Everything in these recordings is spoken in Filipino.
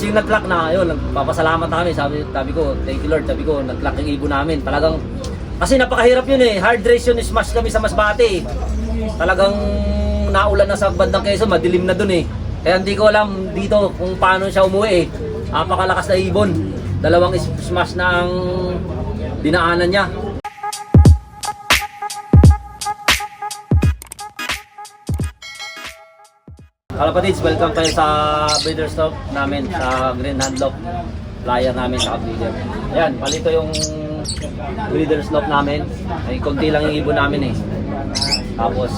Yung nag-clock na, yun, nagpapasalamat na kami. Sabi ko, thank you Lord. Sabi ko, nag-clock yung ibon namin. Talagang, kasi napakahirap yun eh. Hard race yun, smash kami sa Masbate. Talagang naulan na sa bandang Quezon, madilim na dun eh. Kaya hindi ko alam dito kung paano siya umuwi eh. Napakalakas na ibon. Dalawang smash na ang dinaanan niya. Kalapatids, welcome kayo sa breeder stop namin sa Green Handlock flyer namin sa breeder. Ayan, palito yung breeder stop namin. Ay konti lang yung ibon namin eh. Tapos,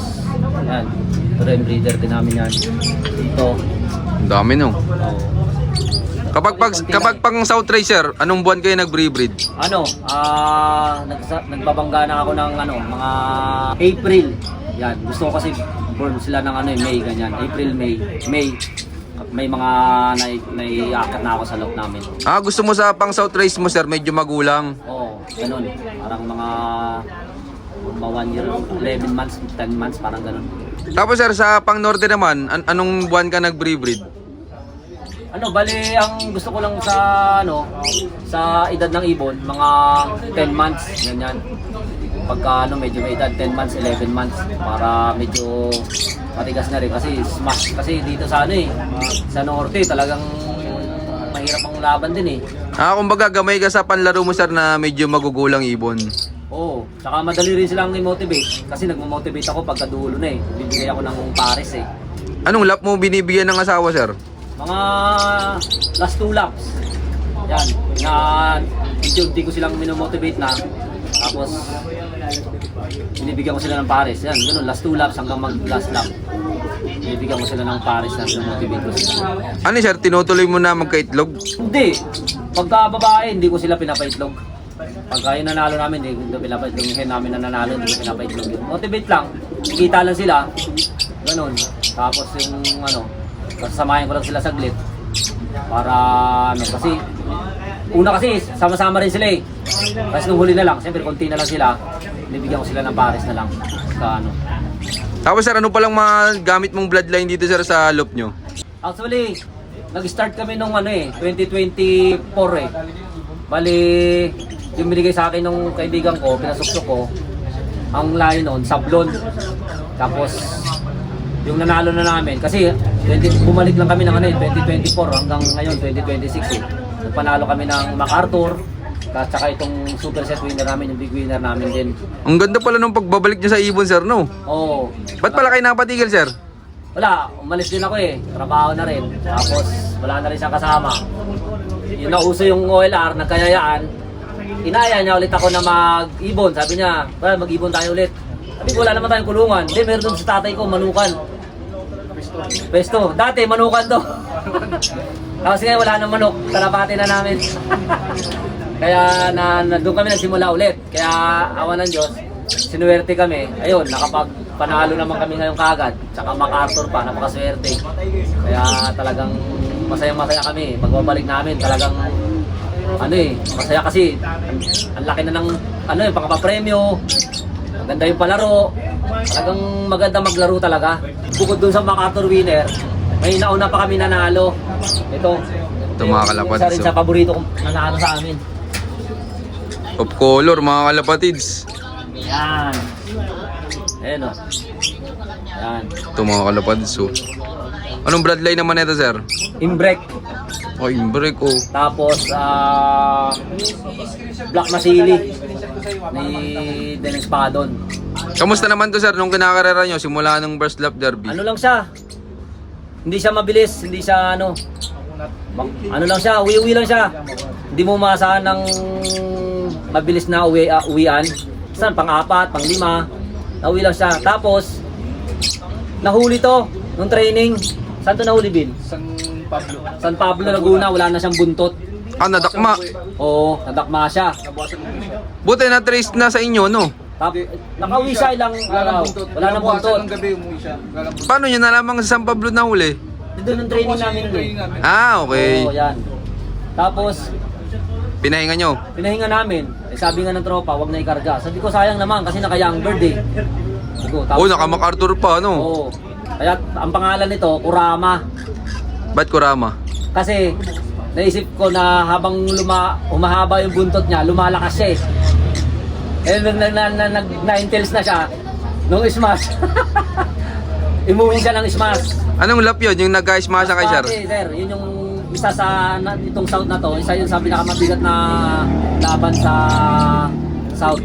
ayan, ito rin breeder din namin yan. Ito. Ang dami no. Kapag pang South Racer, anong buwan kayo nag-breed? Nagbabangga na ako ng mga April. Yan, gusto ko kasi born sila ng May, ganyan. April, May. May mga naiakat na ako sa loob namin. Gusto mo sa pang South Race mo sir, medyo magulang? Oo, ganun. Parang mga 1 year, 11 months, 10 months, parang ganun. Tapos sir, sa pang Norte naman, anong buwan ka nag-breed? Bali, ang gusto ko lang sa edad ng ibon, mga 10 months, ganyan. Pagka medyo may edad, 10 months, 11 months, para medyo matigas na rin. Kasi smash, kasi dito sa sa Norte, talagang mahirap ang laban din eh. Kumbaga gamay ka sa panlaro mo sir na medyo magugulang ibon. Oo, saka madali rin silang i-motivate. Kasi nagmo-motivate ako pagka dulo na eh. Bibigay ako ng pares eh. Anong lap mo binibigyan ng asawa sir? Mga last 2 laps. Yan, hindi ko silang minomotivate na. Tapos, binibigyan ko sila ng pares. Yan, ganun, last 2 laps hanggang mag-last lap. Binibigyan ko sila ng pares na minomotivate ko sila. Sir, tinutuloy mo na magkaitlog? Hindi. Pagka babae, hindi ko sila pinapaitlog. Pagka yung nanalo namin, hindi ko pinapaitlog. Yung hen namin na nanalo, hindi ko pinapaitlog. Motivate lang. Kita lang sila. Ganun. Tapos yung sasamahin ko lang sila saglit. Para kasi una kasi sama-sama rin sila eh. Tapos nung huli na lang, siyempre konti na lang sila. Bibigyan ko sila ng pares na lang. Tapos sir, ano palang mga gamit mong bloodline dito sir sa loop nyo? Actually, nag-start kami nung 2024 eh. Bali, yung binigay sa akin nung kaibigan ko, pinasuksok ko, ang line nun, sablon. Tapos, yung nanalo na namin, kasi bumalik lang kami ng 2024 hanggang ngayon, 2026 eh. Panalo kami ng MacArthur, at saka itong super set winner namin, yung big winner namin din. Ang ganda pala nung pagbabalik nyo sa ibon sir, no? Oo. Ba't pala kayo napatigil sir? Wala, umalis din ako eh. Trabaho na rin. Tapos, wala na rin siyang kasama. Yung nauso yung OLR, nagkayayaan. Inaya niya ulit ako na mag-ibon. Sabi niya, well, mag-ibon tayo ulit. Sabi ko, wala naman tayong kulungan. Hindi, meron doon sa tatay ko, manukan. Pesto. Dati, manukan to. Tapos ngayon, wala nang manok. Kalapati na namin. Kaya doon kami nagsimula ulit. Kaya awan ng Diyos, sinuwerte kami. Ayun, nakapagpanalo naman kami ngayong kagad. Tsaka MacArthur pa, napakaswerte. Kaya talagang masaya-masaya kami. Pagbabalik namin, talagang masaya kasi ang laki na ng pangpapremyo. Maganda yung palaro. Talagang maganda maglaro talaga. Bukod dun sa MacArthur winner, may nauna pa kami nanalo. Ito mga kalapatids. Isa rin sa paborito kong nanalo sa amin. Top color mga kalapatids. Yan. Ayan o. Yan. Ito mga kalapatids. Anong bloodline naman ito sir? Imbrek. Imbrek Tapos Black Masili ni Dennis Padon. Kamusta naman to sir nung kinakarera nyo simula ng first lap derby? Lang siya. Hindi siya mabilis, hindi siya lang siya, uwi-uwi lang siya. Hindi mo maasahan ng mabilis na uwian. Saan? Pang-4, pang-5. Nauwi lang siya. Tapos, nahuli to nung training. Saan to nahuli, Bill? San Pablo, Laguna. Wala na siyang buntot. Nadakma. Oo, nadakma siya. Buti na-trace na sa inyo, no? Nakauwi siya ilang araw. Wala nang buntot. Paano nyo nalamang sa San Pablo na huli? Doon yung training namin. Okay. Oo, yan. Tapos, Pinahinga nyo? pinahinga namin. Sabi nga ng tropa, wag na ikarga. Sabi ko, sayang naman kasi naka-young bird eh. Naka MacArthur pa, no? Oo. Kaya ang pangalan nito, Kurama. Ba't Kurama? Kasi naisip ko na habang humahaba yung buntot niya, lumalakas siya eh. Eh, nag 9 tails na siya, nung smash, imuwi siya ng smash. Anong lap yun? Yung nagka-smash kay sir? Pati, sir, yun yung isa sa itong South na to, isa yun sa pinakamabigat na laban sa South.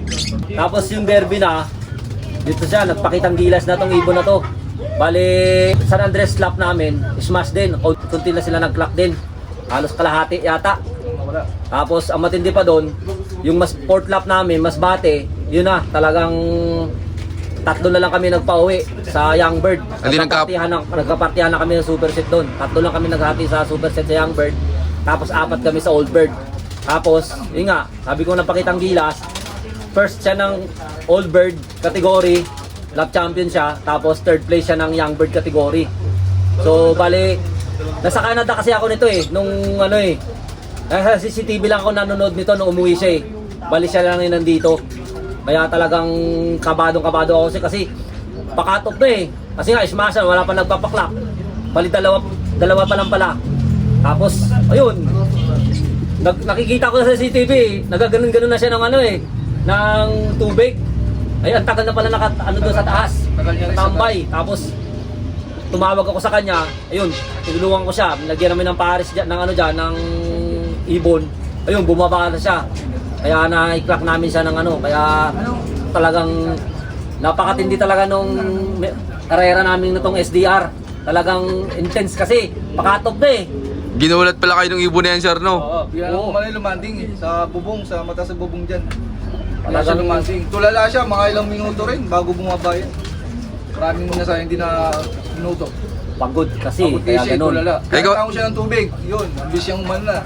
Tapos yung derby na, dito siya, nagpakitang gilas na tong ibon na to. Bali, San Andres lap namin, smash din, kunti na sila nag-clock din. Halos kalahati yata. Tapos ang matindi pa doon, yung mas fourth lap namin, mas bate, yun na, talagang tatlo na lang kami nagpauwi sa Young Bird. Nagkapartihan na kami ng super set doon. Tatlo lang kami naghati sa super set sa Young Bird. Tapos 4 kami sa Old Bird. Tapos, yun nga, sabi ko napakitang gilas. First siya ng Old Bird category, lap champion siya. Tapos third place siya ng Young Bird category. So, bali, nasa Canada kasi ako nito eh, nung ano eh. Nasa CCTV lang ako nanonood nito nung umuwi siya eh. Bali siya lang yung nandito. Kaya talagang kabado ako kasi pakatop na eh. Kasi nga, smashan, wala pa nagpapaklak. Bali dalawa pa lang pala. Tapos, ayun. Nakikita ko sa CCTV, nagaganon-ganon na siya ng ano eh, ng tubig. Ay, ang tagal na pala doon sa taas. Tambay. Tapos, tumawag ako sa kanya. Ayun, tinulungan ko siya. Nilagyan namin ng pares dyan, ng ano dyan, ng ibon. Ayun, bumaba na siya. Kaya na-clock namin siya ng ano, kaya talagang napakatindi talaga nung karera namin nitong SDR. Talagang intense kasi, pakatop na eh. Ginulat pala kayo ng ibon na yan, sir, no? Oo, bigla lang kumalay lumanding eh, sa bubong, sa mata sa bubong dyan. Kaya siya Talagang- lumanding. Tulala siya, mga ilang minuto rin bago bumaba yan. Maraming muna sa hindi na minuto. Pagod kasi, Pagod kaya siya, ganun. tulala. Ikaw- Kaya siya ng tubig, yun, ambis siyang umano na.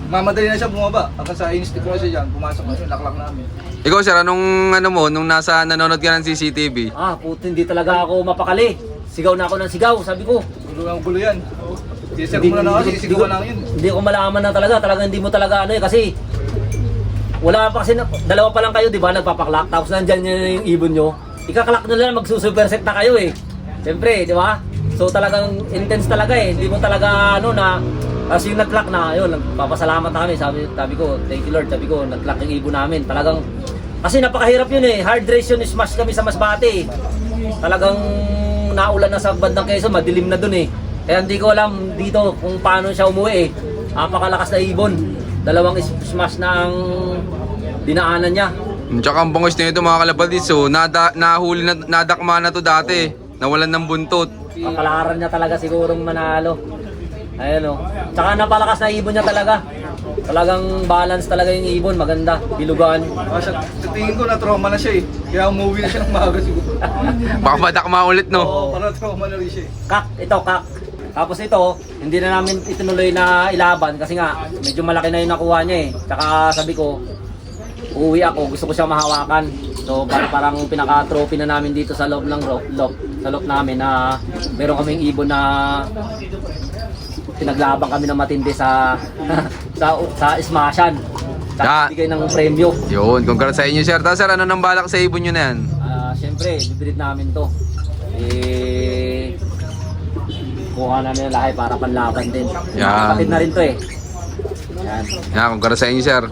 Mamadali na siya bumaba. Hanggang sa instinct ko na siya dyan, pumasok na siya, naklak namin. Ikaw, sir, anong ano mo, nung nanonood ka ng CCTV? Puti, hindi talaga ako mapakali. Sigaw na ako ng sigaw, sabi ko. Gulo ang gulo yan. Sisir mo na na kasi, sisigawan lang yun. Hindi ko malaman na talaga hindi mo talaga ano eh, kasi wala pa kasi, dalawa pa lang kayo, di ba, nagpapaklak, tapos nandyan yung ibon nyo. Ikaklak nyo lang, magsusuperset na kayo eh. Siyempre, di ba? So talagang intense talaga eh, hindi mo talaga ano na, kasi yung nag-clock na, ayun, nagpapasalamat na kami, sabi ko, thank you Lord, sabi ko, nag-clock yung ibon namin, talagang, kasi napakahirap yun eh, hard race yun, smash kami sa Masbate eh. Talagang naulan na sa bandang Quezon, madilim na dun eh. Kaya hindi ko alam dito kung paano siya umuwi eh. Napakalakas na ibon, dalawang smash na ang dinaanan niya. Tsaka ang bangos nito mga kalapatid, so nahuli na, nadakma na to dati, nawalan ng buntot. Kapalaran niya talaga sigurong manalo. Ayun o. Tsaka napalakas na ibon niya talaga. Talagang balance talaga yung ibon, maganda, bilugan. Sa tingin ko na trauma na siya eh. Kaya umuwi na siya ng maaga siguro. Baka madakma ulit, no? Oo, para trauma na rin siya eh. Kak. Tapos ito, hindi na namin itinuloy na ilaban kasi nga medyo malaki na yung nakuha niya eh. Tsaka sabi ko, uuwi ako, gusto ko siya mahawakan. So parang pinaka-trophy na namin dito sa loob ng sa loob namin na meron kaming ibon na pinaglaban kami ng matindi sa sa smashan. Sa bigay ng premyo. Yun, congrats sa inyo, sir. Tapos, sir, ano nang balak sa ibon nyo na yan? Siyempre, bibreed namin to. Kuha namin ang lahi para panlaban din. Yan. Kapatid na rin to eh. Yan. Yan, congrats sa inyo, sir.